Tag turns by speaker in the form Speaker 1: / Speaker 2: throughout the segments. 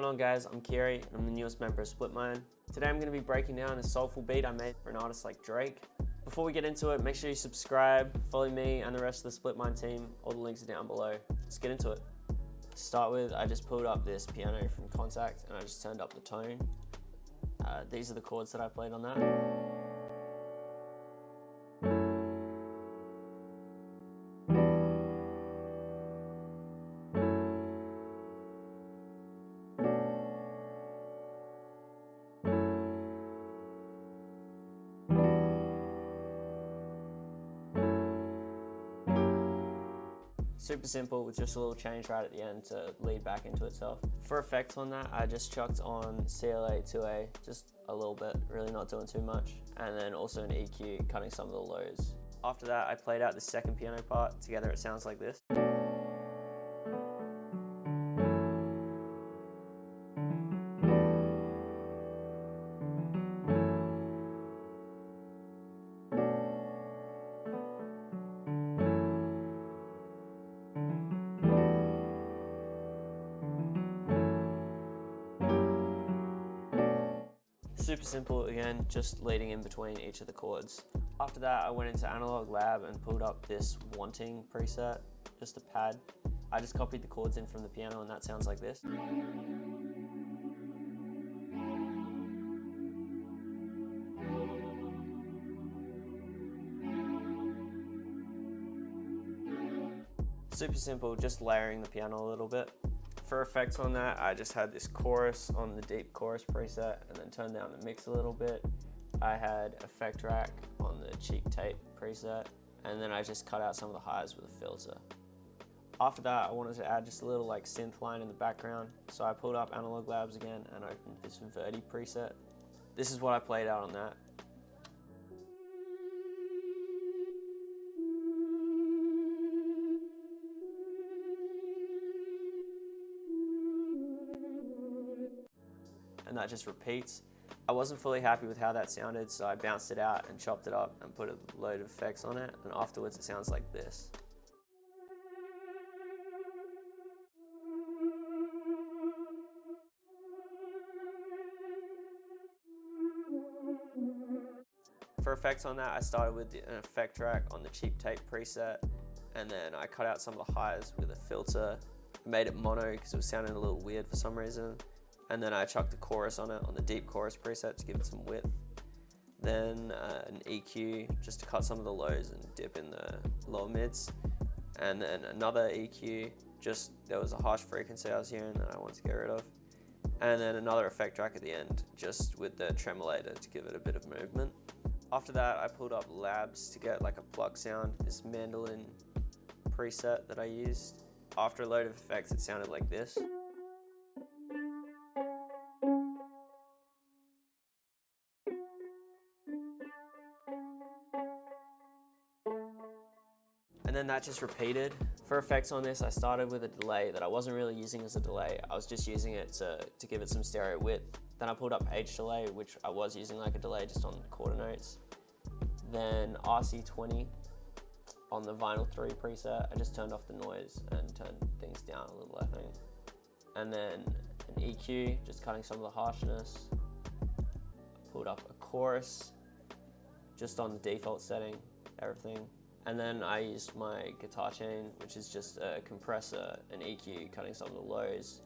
Speaker 1: going on, guys? I'm Kiri and I'm the newest member of Splitmind. Today I'm going to be breaking down a soulful beat I made for an artist like Drake. Before we get into it, make sure you subscribe, follow me and the rest of the Splitmind team. All the links are down below. Let's get into it. To start with, I just pulled up this piano from Contact and I just turned up the tone. These are the chords that I played on that. Super simple with just a little change right at the end to lead back into itself. For effects on that, I just chucked on CLA 2A, just a little bit, really not doing too much. And then also an EQ, cutting some of the lows. After that, I played out the second piano part. Together it sounds like this. Super simple again, just leading in between each of the chords. After that, I went into Analog Lab and pulled up this Wanting preset, just a pad. I just copied the chords in from the piano and that sounds like this. Super simple, just layering the piano a little bit. For effects on that, I just had this chorus on the deep chorus preset and then turned down the mix a little bit. I had effect rack on the cheap tape preset and then I just cut out some of the highs with a filter. After that, I wanted to add just a little like synth line in the background, so I pulled up Analog Labs again and opened this Verdi preset. This is what I played out on that. And that just repeats. I wasn't fully happy with how that sounded, so I bounced it out and chopped it up and put a load of effects on it, and afterwards it sounds like this. For effects on that, I started with an effect track on the cheap tape preset, and then I cut out some of the highs with a filter. I made it mono because it was sounding a little weird for some reason. And then I chucked the chorus on it on the deep chorus preset to give it some width. Then an EQ just to cut some of the lows and dip in the lower mids. And then another EQ, just there was a harsh frequency I was hearing that I wanted to get rid of. And then another effect track at the end, just with the tremolator to give it a bit of movement. After that, I pulled up Labs to get like a plug sound, this mandolin preset that I used. After a load of effects, it sounded like this. And then that just repeated. For effects on this, I started with a delay that I wasn't really using as a delay. I was just using it to give it some stereo width. Then I pulled up H delay, which I was using like a delay just on quarter notes. Then RC20 on the Vinyl 3 preset. I just turned off the noise and turned things down a little, I think. And then an EQ, just cutting some of the harshness. Pulled up a chorus, just on the default setting, everything. And then I used my guitar chain, which is just a compressor, an EQ, cutting some of the lows,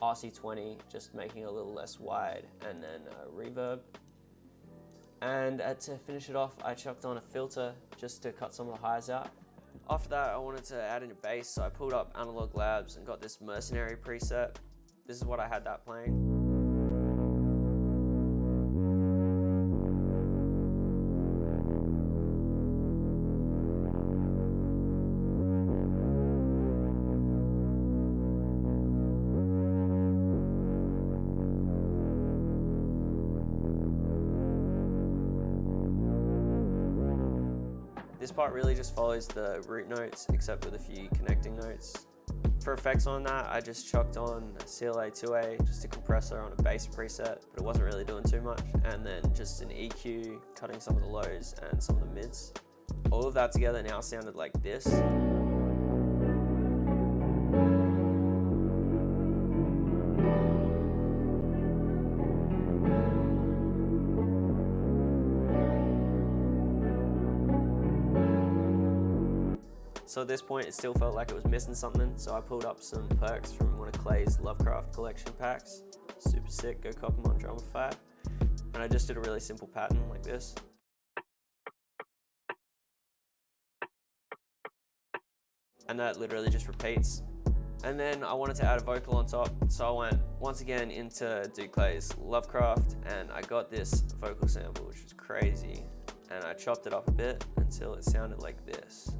Speaker 1: RC20, just making it a little less wide, and then a reverb. And to finish it off, I chucked on a filter just to cut some of the highs out. After that, I wanted to add in a bass, so I pulled up Analog Labs and got this Mercenary preset. This is what I had that playing. This part really just follows the root notes, except with a few connecting notes. For effects on that, I just chucked on CLA 2A, just a compressor on a bass preset, but it wasn't really doing too much. And then just an EQ, cutting some of the lows and some of the mids. All of that together now sounded like this. So at this point, it still felt like it was missing something, so I pulled up some perks from one of Clay's Lovecraft collection packs. Super sick, go cop them on Drumify. And I just did a really simple pattern like this. And that literally just repeats. And then I wanted to add a vocal on top, so I went once again into Clay's Lovecraft, and I got this vocal sample, which was crazy. And I chopped it up a bit until it sounded like this.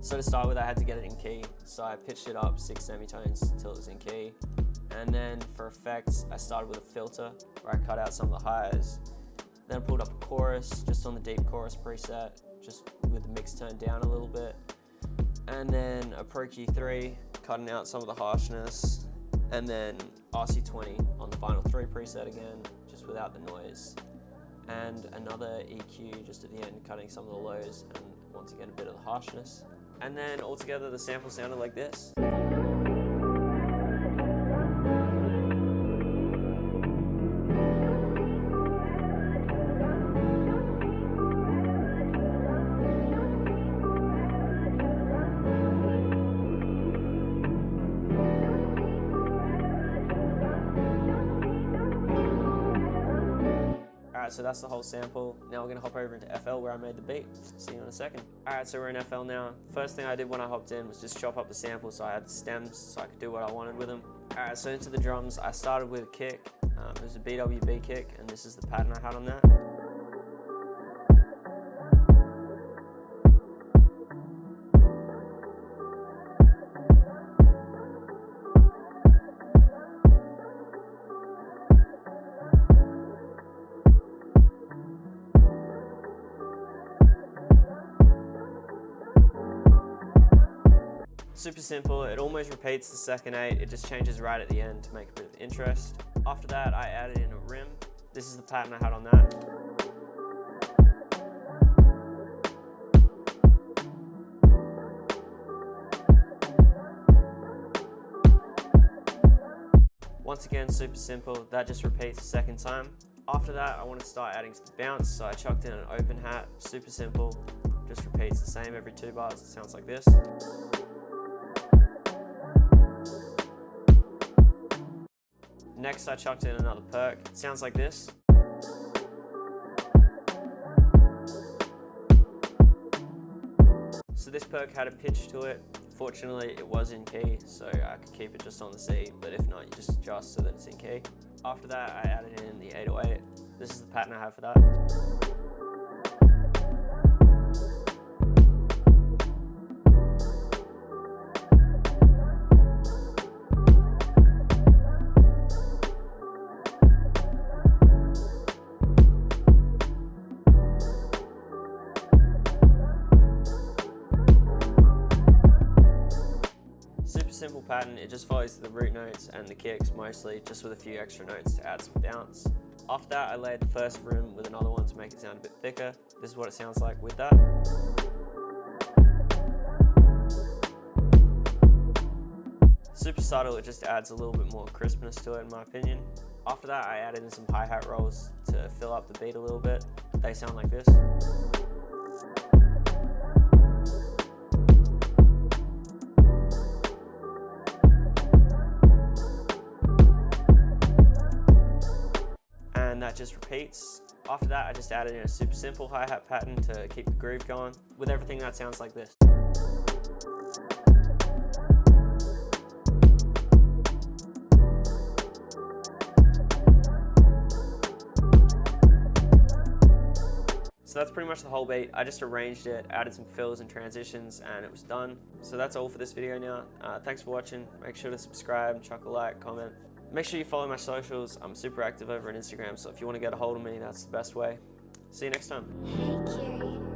Speaker 1: So to start with, I had to get it in key, so I pitched it up 6 semitones until it was in key. And then for effects, I started with a filter where I cut out some of the highs. Then I pulled up a chorus, just on the deep chorus preset, just with the mix turned down a little bit. And then a Pro Q3, cutting out some of the harshness. And then RC20 on the Final 3 preset again, just without the noise. And another EQ just at the end, cutting some of the lows and once again a bit of the harshness. And then altogether the sample sounded like this. Alright, so that's the whole sample. Now we're gonna hop over into FL where I made the beat. See you in a second. Alright, so we're in FL now. First thing I did when I hopped in was just chop up the sample so I had the stems so I could do what I wanted with them. Alright, so into the drums, I started with a kick. It was a BWB kick, and this is the pattern I had on that. Super simple, it almost repeats the second 8, it just changes right at the end to make a bit of interest. After that, I added in a rim. This is the pattern I had on that. Once again, super simple, that just repeats the second time. After that, I want to start adding some bounce, so I chucked in an open hat, super simple, just repeats the same every 2 bars, it sounds like this. Next, I chucked in another perk. It sounds like this. So this perk had a pitch to it. Fortunately, it was in key, so I could keep it just on the C, but if not, you just adjust so that it's in key. After that, I added in the 808. This is the pattern I have for that. Simple pattern, it just follows the root notes and the kicks mostly, just with a few extra notes to add some bounce. After that, I laid the first rim with another one to make it sound a bit thicker. This is what it sounds like with that. Super subtle, it just adds a little bit more crispness to it in my opinion. After that, I added in some hi-hat rolls to fill up the beat a little bit. They sound like this. And that just repeats. After that, I just added in a super simple hi-hat pattern to keep the groove going. With everything, that sounds like this. So that's pretty much the whole beat. I just arranged it, added some fills and transitions, and it was done. So that's all for this video now. Thanks for watching. Make sure to subscribe, chuck a like, comment. Make sure you follow my socials. I'm super active over on Instagram, so if you want to get a hold of me, that's the best way. See you next time.
Speaker 2: Hey, Kiri.